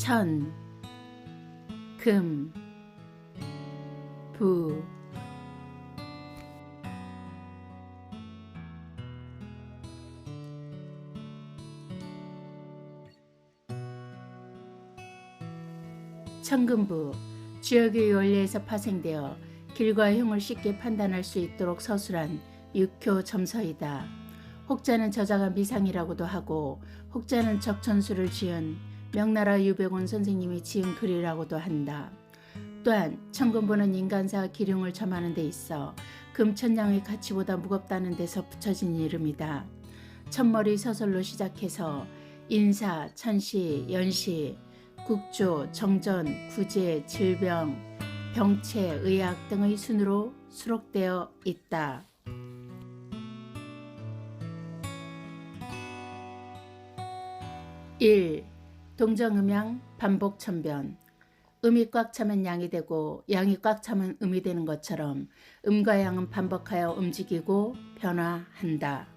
천, 금, 부. 천금부, 주역의 원리에서 파생되어 길과 흉을 쉽게 판단할 수 있도록 서술한 육효 점서이다. 혹자는 저자가 미상이라고도 하고 혹자는 적천수를 지은 명나라 유백운 선생님이 지은 글이라고도 한다. 또한 천금부는 인간사 기륭을 점하는 데 있어 금천냥의 가치보다 무겁다는 데서 붙여진 이름이다. 천머리 서설로 시작해서 인사, 천시, 연시, 국조, 정전, 구제, 질병, 병체, 의학 등의 순으로 수록되어 있다. 1. 동정음양 반복천변. 음이 꽉 차면 양이 되고 양이 꽉 차면 음이 되는 것처럼 음과 양은 반복하여 움직이고 변화한다.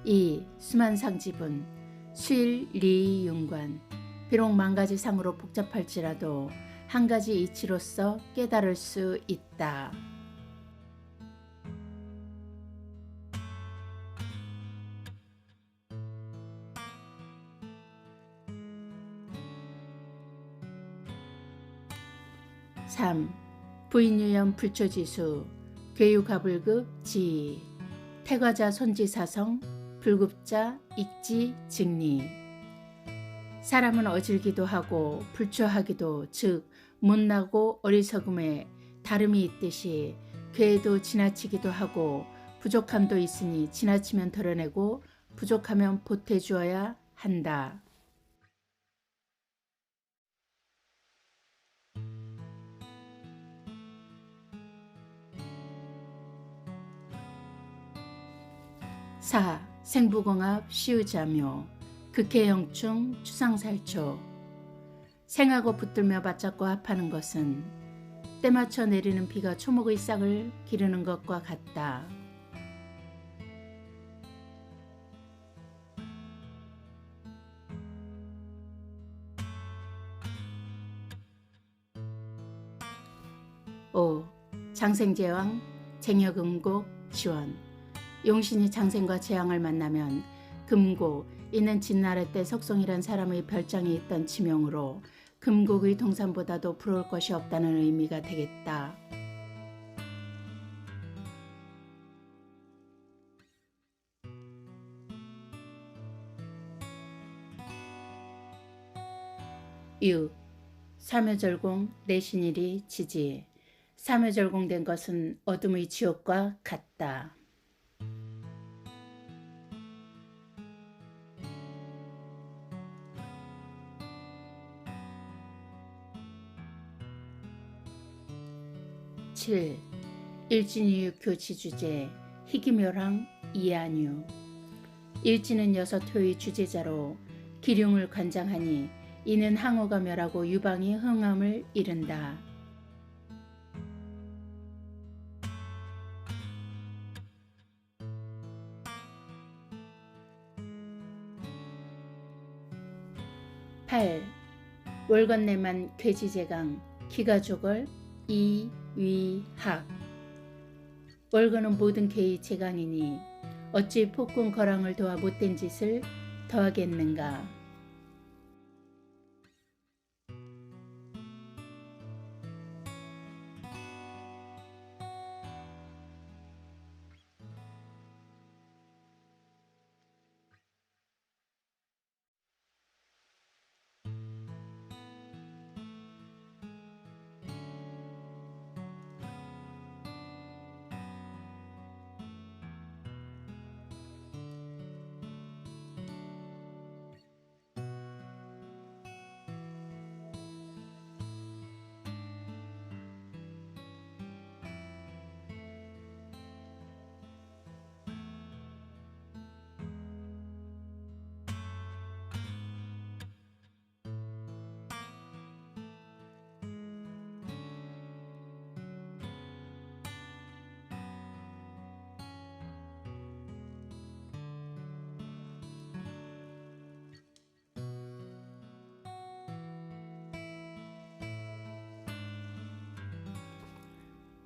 2. 수만상지분. 수일리윤관. 비록 만가지 상으로 복잡할지라도 한 가지 이치로서 깨달을 수 있다. 3. 부인유연 불초지수. 괴유가불급 지. 태과자 손지사성. 불급자 익지 직리. 사람은 어질기도 하고 불초하기도 즉 못나고 어리석음에 다름이 있듯이 괴도 지나치기도 하고 부족함도 있으니 지나치면 덜어내고 부족하면 보태주어야 한다. 4. 생부공합 시우자묘. 극해영충 추상살초. 생하고 붙들며 맞잡고 합하는 것은 때맞춰 내리는 비가 초목의 싹을 기르는 것과 같다. 5. 장생제왕 쟁여금곡 지원. 용신이 장생과 재왕을 만나면 금곡, 이는 진나라 때 석송이란 사람의 별장에 있던 지명으로 금곡의 동산보다도 부러울 것이 없다는 의미가 되겠다. 6. 사묘절공 내신일이 지지. 사묘절공된 것은 어둠의 지옥과 같다. 7. 일진이육효 지주제. 희기묘랑 이안유. 일진은 6효의 주제자로 기륭을 관장하니 이는 항우가 멸하고 유방이 흥함을 이른다. 8. 월건내만 괴지제강 기가조걸 이위학. 월건은 모든 괴의 제강이니 어찌 폭군 거랑을 도와 못된 짓을 더하겠는가.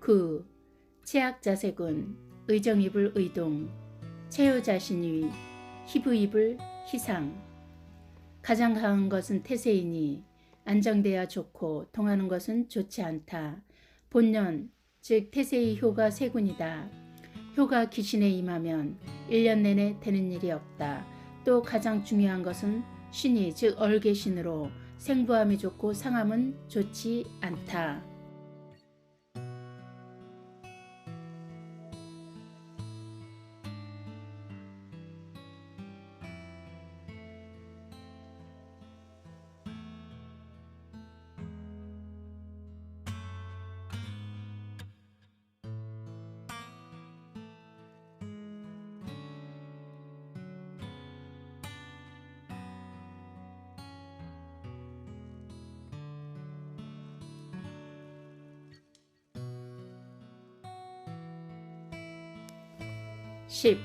9. 체학자세군 의정입을 의동 체효자신위 희부입을 희상 가장 강한 것은 태세이니 안정돼야 좋고 동하는 것은 좋지 않다. 본년 즉 태세의 효가 세군이다. 효가 기신에 임하면 1년 내내 되는 일이 없다. 또 가장 중요한 것은 신이 즉 얼개신으로 생부함이 좋고 상함은 좋지 않다. 10.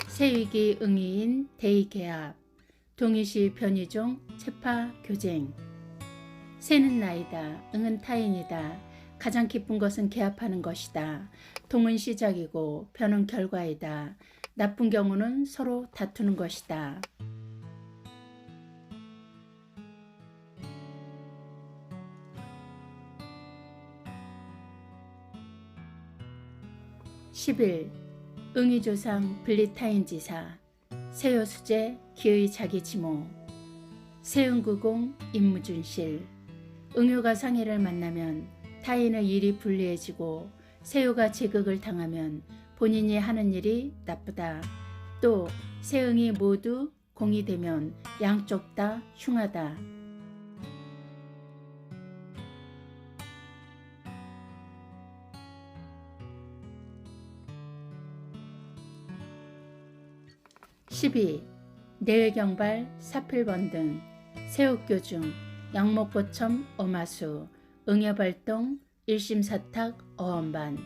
세위기 응이인 대의개합 동의시 변의종 체파교쟁 세는 나이다. 응은 타인이다. 가장 기쁜 것은 개합하는 것이다. 동은 시작이고 변은 결과이다. 나쁜 경우는 서로 다투는 것이다. 11. 응의조상 블리타인지사 세요수제 기의 자기지모 세응구공 임무준실 응요가 상해를 만나면 타인의 일이 불리해지고 세요가 제극을 당하면 본인이 하는 일이 나쁘다. 또 세응이 모두 공이 되면 양쪽 다 흉하다. 12. 내외경발 사필번등 세옥교중 양목보첨 어마수 응여발동 일심사탁 어언반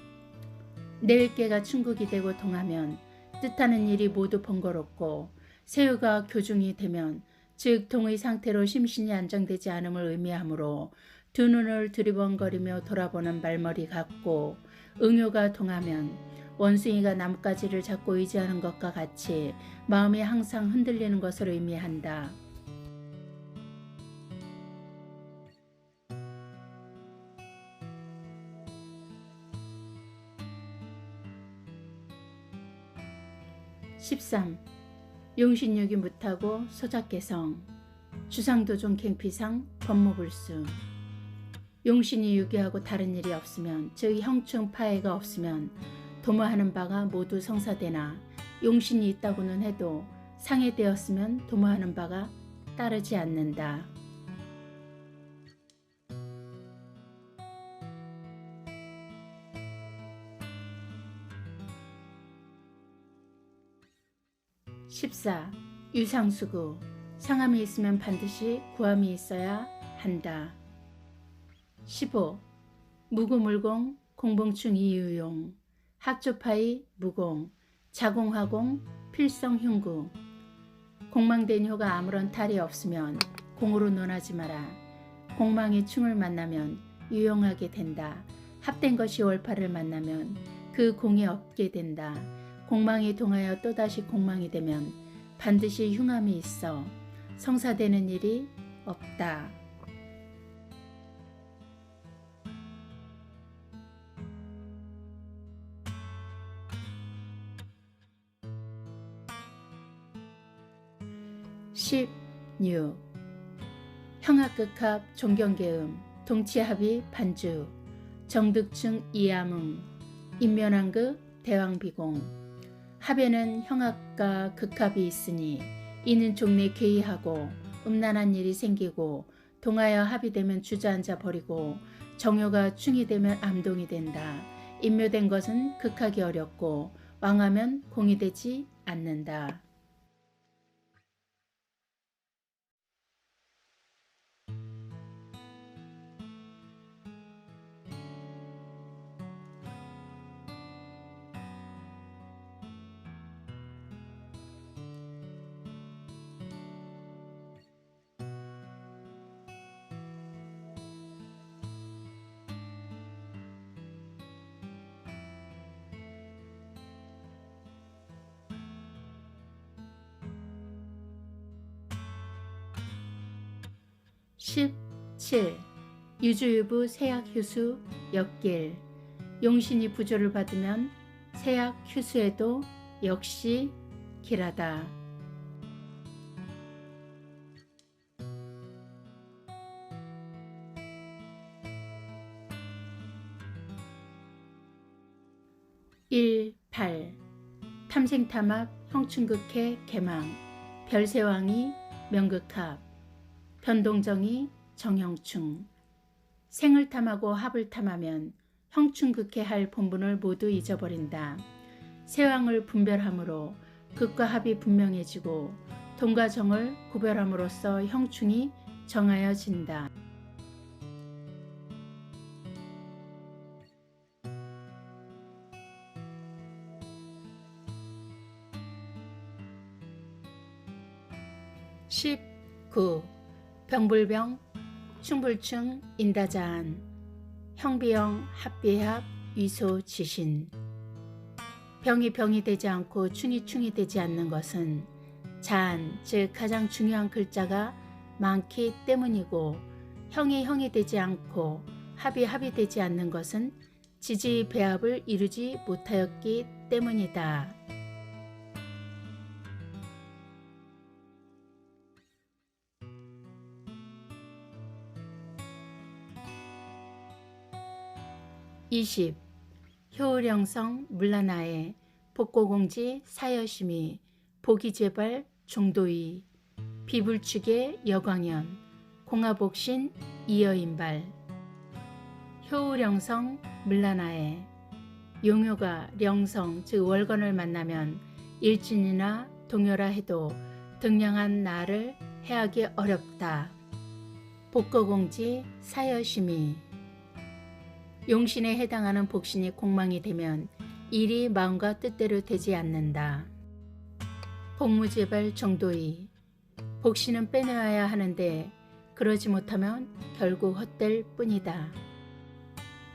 내외계가 충국이 되고 동하면 뜻하는 일이 모두 번거롭고 세우가 교중이 되면 즉 동의 상태로 심신이 안정되지 않음을 의미하므로 두 눈을 두리번거리며 돌아보는 말머리 같고 응요가 동하면 원숭이가 나뭇가지를 잡고 의지하는 것과 같이 마음이 항상 흔들리는 것을 의미한다. 13. 용신육이 무타고 소작개성 주상도종 갱피상 법무불수 용신이 유기하고 다른 일이 없으면 즉 형충 파해가 없으면 도모하는 바가 모두 성사되나 용신이 있다고는 해도 상해되었으면 도모하는 바가 따르지 않는다. 14. 유상수구 상함이 있으면 반드시 구함이 있어야 한다. 15. 무구물공 공봉충 이유용 학조파이 무공 자공화공 필성흉구 공망된 효가 아무런 탈이 없으면 공으로 논하지 마라. 공망이 충을 만나면 유용하게 된다. 합된 것이 월파를 만나면 그 공이 없게 된다. 공망이 동하여 또다시 공망이 되면 반드시 흉함이 있어 성사되는 일이 없다. 16. 형합극합 종경계음 동치합이 반주 정득충 이암음 인면왕극 대왕비공 합에는 형합과 극합이 있으니 이는 종래 괴이하고 음란한 일이 생기고 동하여 합이 되면 주저앉아 버리고 정효가 충이 되면 암동이 된다. 인묘된 것은 극하기 어렵고 왕하면 공이 되지 않는다. 17. 유주유부 세약휴수 역길. 용신이 부조를 받으면 세약휴수에도 역시 길하다. (1) 8. 탐생탐합 형충극회 개망. 별세왕이 명극합. 변동정이 정형충. 생을 탐하고 합을 탐하면 형충극회 할 본분을 모두 잊어버린다. 세왕을 분별함으로 극과 합이 분명해지고 동과 정을 구별함으로써 형충이 정하여진다. (19) 병불병 충불충 인다자한. 형비형 합비합 위소지신. 병이 병이 되지 않고 충이 충이 되지 않는 것은 자한 즉 가장 중요한 글자가 많기 때문이고, 형이 형이 되지 않고 합이 합이 되지 않는 것은 지지 배합을 이루지 못하였기 때문이다. (20) 효령성 물라나에 복고공지 사여심이 보기재발 종도이. 비불축의 여광연 공화복신 이여인발. 효령성 물라나에. 용효가 령성 즉 월건을 만나면 일진이나 동요라 해도 등량한 나를 해하기 어렵다. 복거공지 사여심이. 용신에 해당하는 복신이 공망이 되면 일이 마음과 뜻대로 되지 않는다. 복무재발 정도이. 복신은 빼내어야 하는데 그러지 못하면 결국 헛될 뿐이다.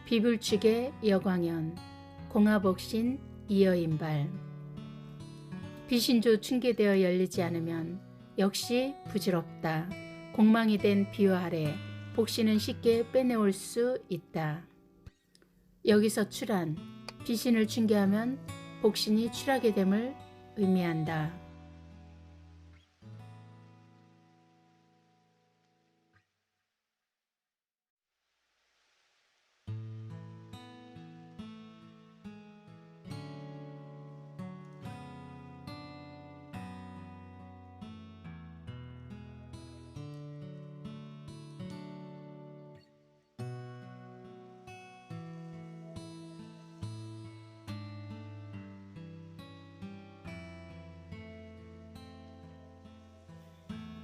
비불축의 여광연 공화복신 이여인발. 비신조 충계되어 열리지 않으면 역시 부질없다. 공망이 된 비화 아래 복신은 쉽게 빼내올 수 있다. 여기서 출한 비신을 충계하면 복신이 출하게 됨을 의미한다.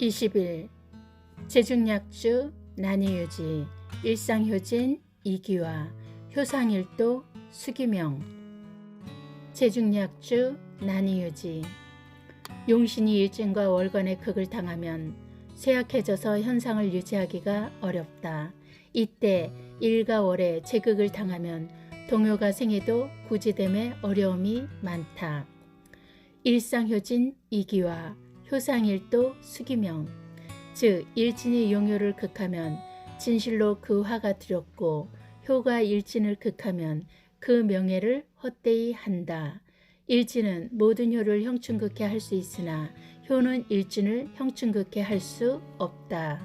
(21) 제중약주 난이유지 일상효진 이기화 효상일도 수기명. 제중약주 난이유지. 용신이 일진과 월건의 극을 당하면 쇠약해져서 현상을 유지하기가 어렵다. 이때 일과 월의 제극을 당하면 동요가 생해도 구지됨에 어려움이 많다. 일상효진 이기화 효상일도 수기명. 즉 일진이 용효를 극하면 진실로 그 화가 두렵고, 효가 일진을 극하면 그 명예를 헛되이 한다. 일진은 모든 효를 형충극해 할 수 있으나 효는 일진을 형충극해 할 수 없다.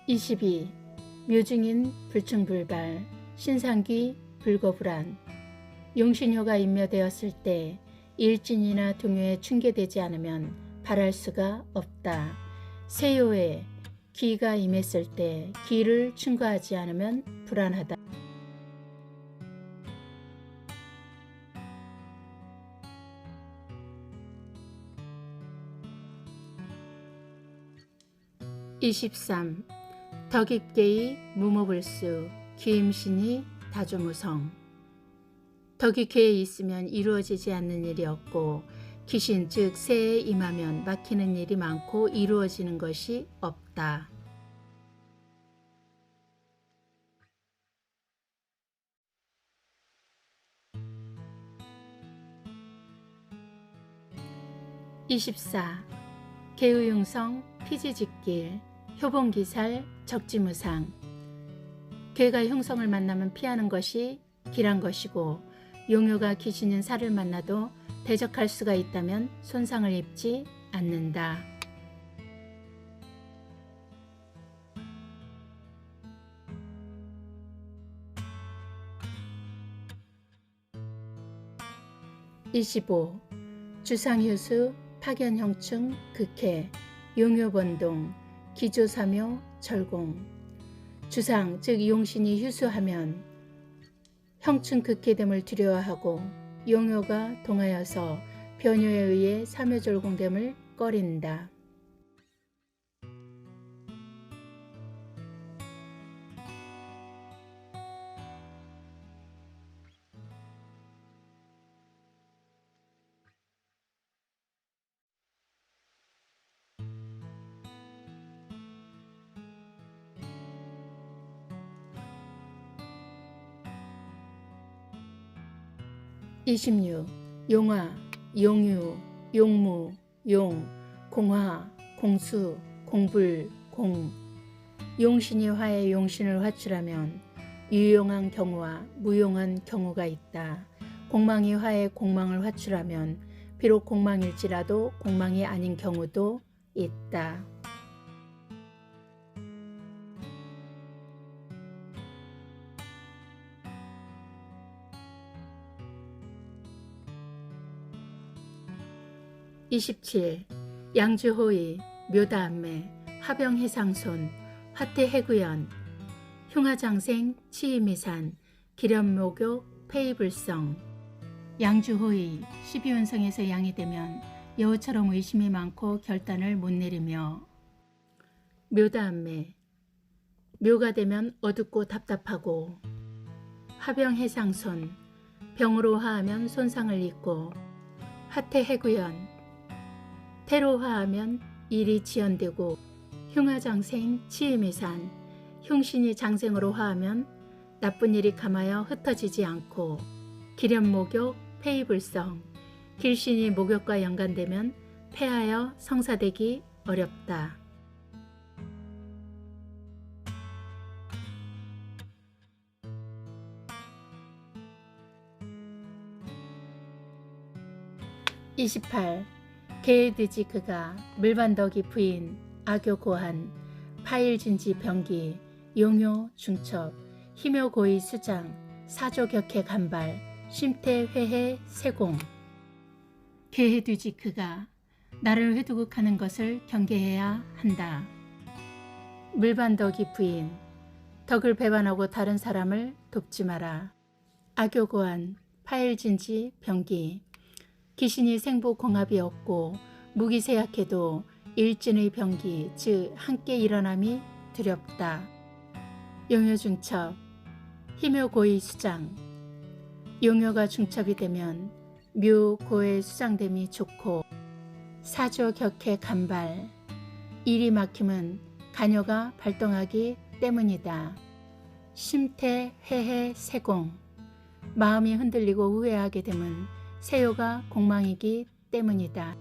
(22) 묘중인 불충불발 신상귀 불거불안. 용신효가 인묘되었을 때 일진이나 동요에 충계되지 않으면 발할 수가 없다. 세효에 귀가 임했을 때 귀를 충고하지 않으면 불안하다. (23) 덕입계의 무모불수 귀임신이 다조무성. 덕입계에 있으면 이루어지지 않는 일이 없고, 귀신 즉 새에 임하면 막히는 일이 많고 이루어지는 것이 없다. 24. 개의융성 피지직길 효봉기살 적지무상. 개가 흉성을 만나면 피하는 것이 길한 것이고, 용효가 귀신인 살을 만나도 대적할 수가 있다면 손상을 입지 않는다. 25. 주상효수 파견형충 극해 용효번동 기조사묘 절공. 주상 즉 용신이 휴수하면 형충 극해됨을 두려워하고, 용효가 동하여서 변효에 의해 사묘절공됨을 꺼린다. 26. 용화, 용유, 용무, 용, 공화, 공수, 공불, 공. 용신이 화에 용신을 화출하면 유용한 경우와 무용한 경우가 있다. 공망이 화에 공망을 화출하면 비록 공망일지라도 공망이 아닌 경우도 있다. 27. 양주호의 묘다암매 화병해상손 화태해구연 흉화장생 치이미산 기련목욕 폐이불성. 양주호의 12운성에서 양이 되면 여우처럼 의심이 많고 결단을 못 내리며, 묘다암매 묘가 되면 어둡고 답답하고, 화병해상손 병으로 화하면 손상을 입고, 화태해구연 태로 화하면 일이 지연되고, 흉화장생 치이미산 흉신이 장생으로 화하면 나쁜 일이 감하여 흩어지지 않고, 기련목욕 폐이불성 길신이 목욕과 연관되면 폐하여 성사되기 어렵다. 28. 게에드지 그가 물반덕이 부인 악교고한 파일진지 병기 용효 중첩 희묘고의 수장 사조격해 간발 쉼태회해 세공. 게에드지 그가 나를 회두국하는 것을 경계해야 한다. 물반덕이 부인 덕을 배반하고 다른 사람을 돕지 마라. 악교고한 파일진지 병기 귀신이 생보공합이 없고 무기세약해도 일진의 병기 즉 함께 일어남이 두렵다. 용효중첩 희묘고의 수장 용효가 중첩이 되면 묘고의 수장됨이 좋고, 사조격해 간발 일이 막힘은 간효가 발동하기 때문이다. 쉼태회해 세공 마음이 흔들리고 후회하게 되면 세요가 공망이기 때문이다.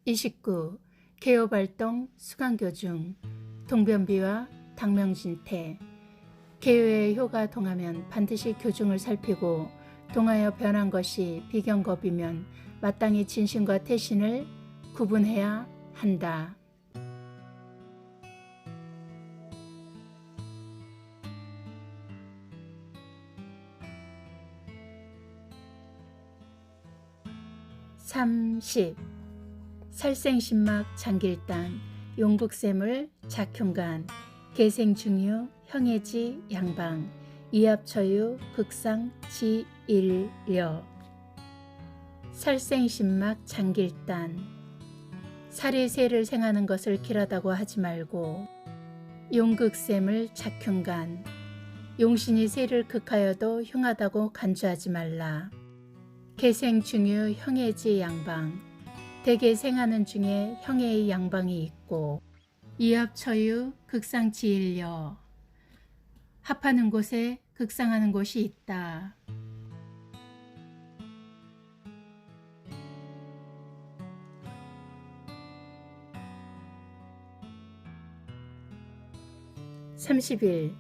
29. 개요발동 수강교중 동변비와 당명진태. 개요의 효가 동하면 반드시 교중을 살피고, 동하여 변한 것이 비경겁이면 마땅히 진신과 태신을 구분해야 한다. 30. 살생신막 장길단 용북샘을 작흉간 개생중유 형해지 양방 이합처유 극상 지일려. 살생신막 장길단. 살이 새를 생하는 것을 길하다고 하지 말고 용극샘을 작흉간. 용신이 새를 극하여도 흉하다고 간주하지 말라. 개생중유 형해지 양방. 대개 생하는 중에 형해의 양방이 있고 이합처유 극상지일려. 합하는 곳에 극상하는 곳이 있다. (30일)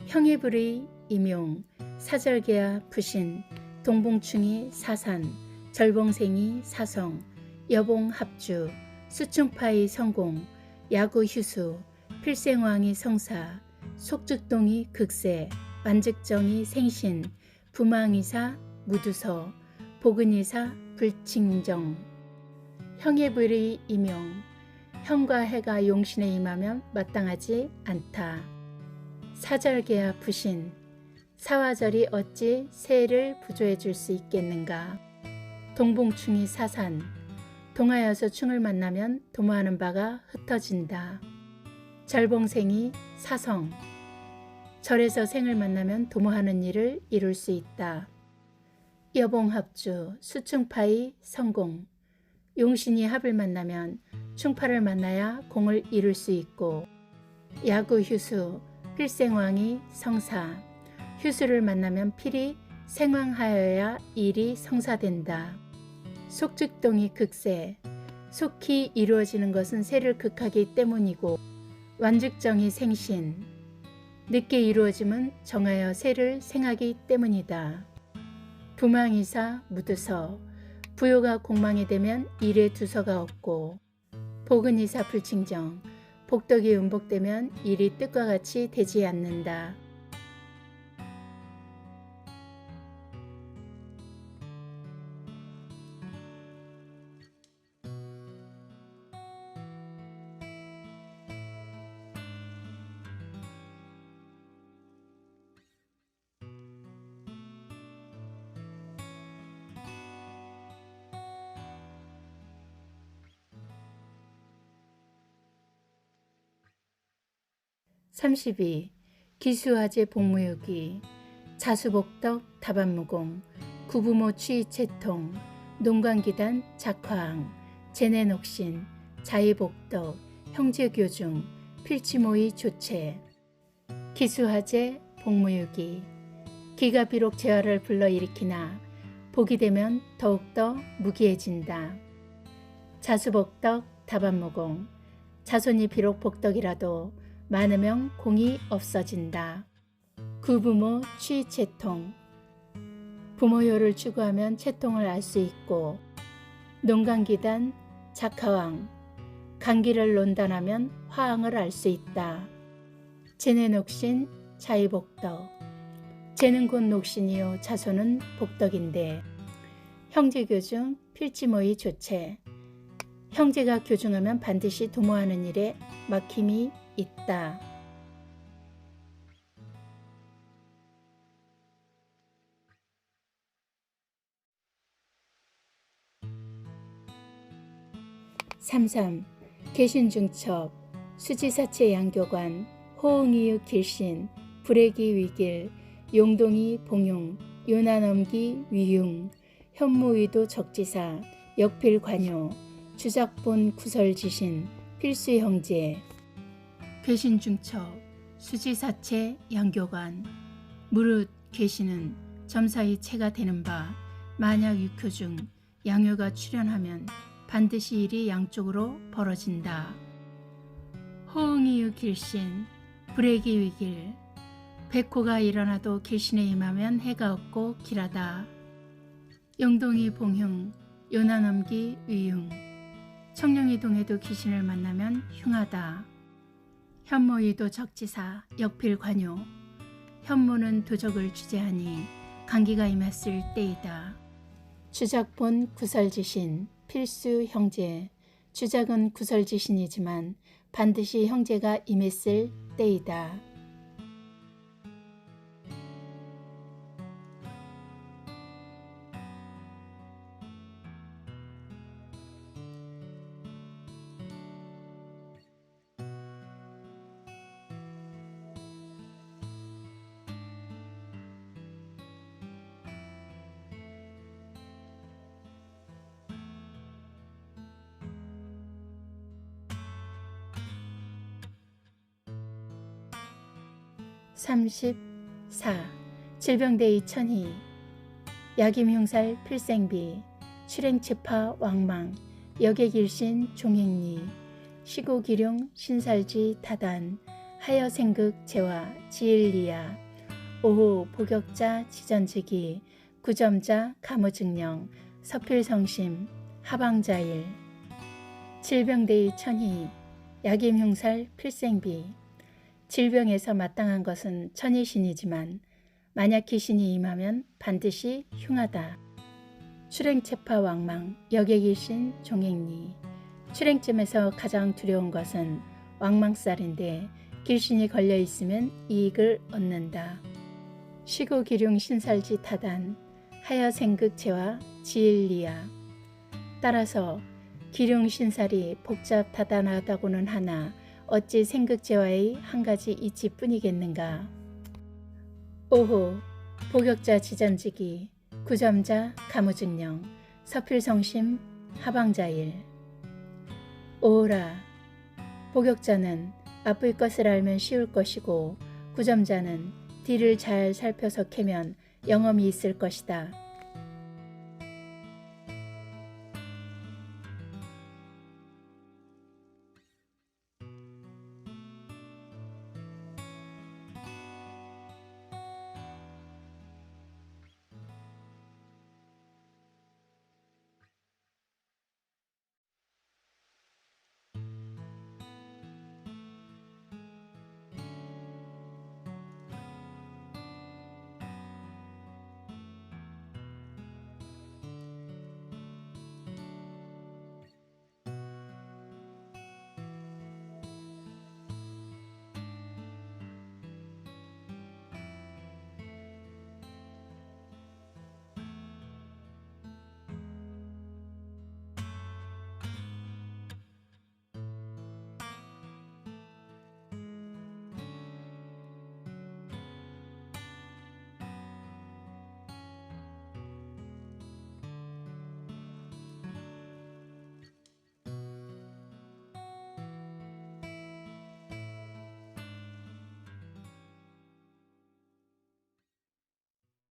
형해불의 임용. 사절개와 부신. 동봉충이 사산. 절봉생이 사성. 여봉합주. 수충파의 성공. 야구휴수. 필생왕이 성사. 속즉동이 극세. 완즉정이 생신. 부망이사 무두서. 복은이사 불칭정. 형해불의 임용. 형과 해가 용신에 임하면 마땅하지 않다. 사절개와 부신. 사화절이 어찌 새를 부조해 줄 수 있겠는가. 동봉충이 사산. 동하여서 충을 만나면 도모하는 바가 흩어진다. 절봉생이 사성. 절에서 생을 만나면 도모하는 일을 이룰 수 있다. 여봉합주. 수충파의 성공. 용신이 합을 만나면 충파를 만나야 공을 이룰 수 있고 야구휴수. 필생왕이 성사. 휴수를 만나면 필이 생왕하여야 일이 성사된다. 속즉동이 극세. 속히 이루어지는 것은 새를 극하기 때문이고 완즉정이 생신. 늦게 이루어짐은 정하여 새를 생하기 때문이다. 부망이사 무두서. 부요가 공망이 되면 일에 두서가 없고 복은이사 불칭정. 복덕이 음복되면 일이 뜻과 같이 되지 않는다. (32) 기수화재 복무유기. 자수복덕 다반무공. 구부모 취채통. 농관기단 작화항. 제내녹신. 자의복덕. 형제교중. 필치모의 조체. 기수화재 복무유기. 기가 비록 재화를 불러일으키나 복이 되면 더욱더 무기해진다. 자수복덕 다반무공. 자손이 비록 복덕이라도 많으면 공이 없어진다. 구부모 취채통. 부모요를 추구하면 채통을 알 수 있고 농간기단 작화왕. 간기를 논단하면 화왕을 알 수 있다. 제내녹신 자의복덕. 제는 곧 녹신이요 자손은 복덕인데 형제교중 필지모의 조체. 형제가 교중하면 반드시 도모하는 일에 막힘이 있다. (33) 계신중첩. 수지사체 양교관. 호응이유 길신. 불애기 위길. 용동이 봉용. 요나넘기 위융. 현무의도 적지사. 역필관요. 주작본 구설지신. 필수형제. 계신중첩. 수지사체 양교관. 무릇 계시는 점사의 체가 되는 바 만약 육효 중 양효가 출현하면 반드시 일이 양쪽으로 벌어진다. 호응이유 길신. 불애기 위길. 백호가 일어나도 길신에 임하면 해가 없고 길하다. 용동이 봉흉. 요나넘기 위흉. 청룡이 동해도 귀신을 만나면 흉하다. 현모의도 적지사. 역필관요. 현모는 도적을 주재하니 강기가 임했을 때이다. 주작본 구설지신. 필수 형제. 주작은 구설지신이지만 반드시 형제가 임했을 때이다. 34. 질병대의 천희. 약임흉살 필생비. 출행치파 왕망. 여객일신 종행리. 시고기룡 신살지 타단. 하여생극 제와 지일리야. 오후 복역자 지전직이. 구점자 가무증령. 서필성심. 하방자일. 질병대의 천희. 약임흉살 필생비. 질병에서 마땅한 것은 천희신이지만 만약 귀신이 임하면 반드시 흉하다. 출행체파 왕망. 여객일신 종행리. 출행쯤에서 가장 두려운 것은 왕망살인데 길신이 걸려있으면 이익을 얻는다. 시고기룡 신살지 타단. 하여생극제와 지일리야. 따라서 기룡신살이 복잡다단하다고는 하나 어찌 생극제와의 한 가지 이치뿐이겠는가. 오후 복역자 지전직이. 구점자 가무증령. 서필성심 하방자일. 오호라. 복역자는 앞의 것을 알면 쉬울 것이고 구점자는 뒤를 잘 살펴서 캐면 영험이 있을 것이다.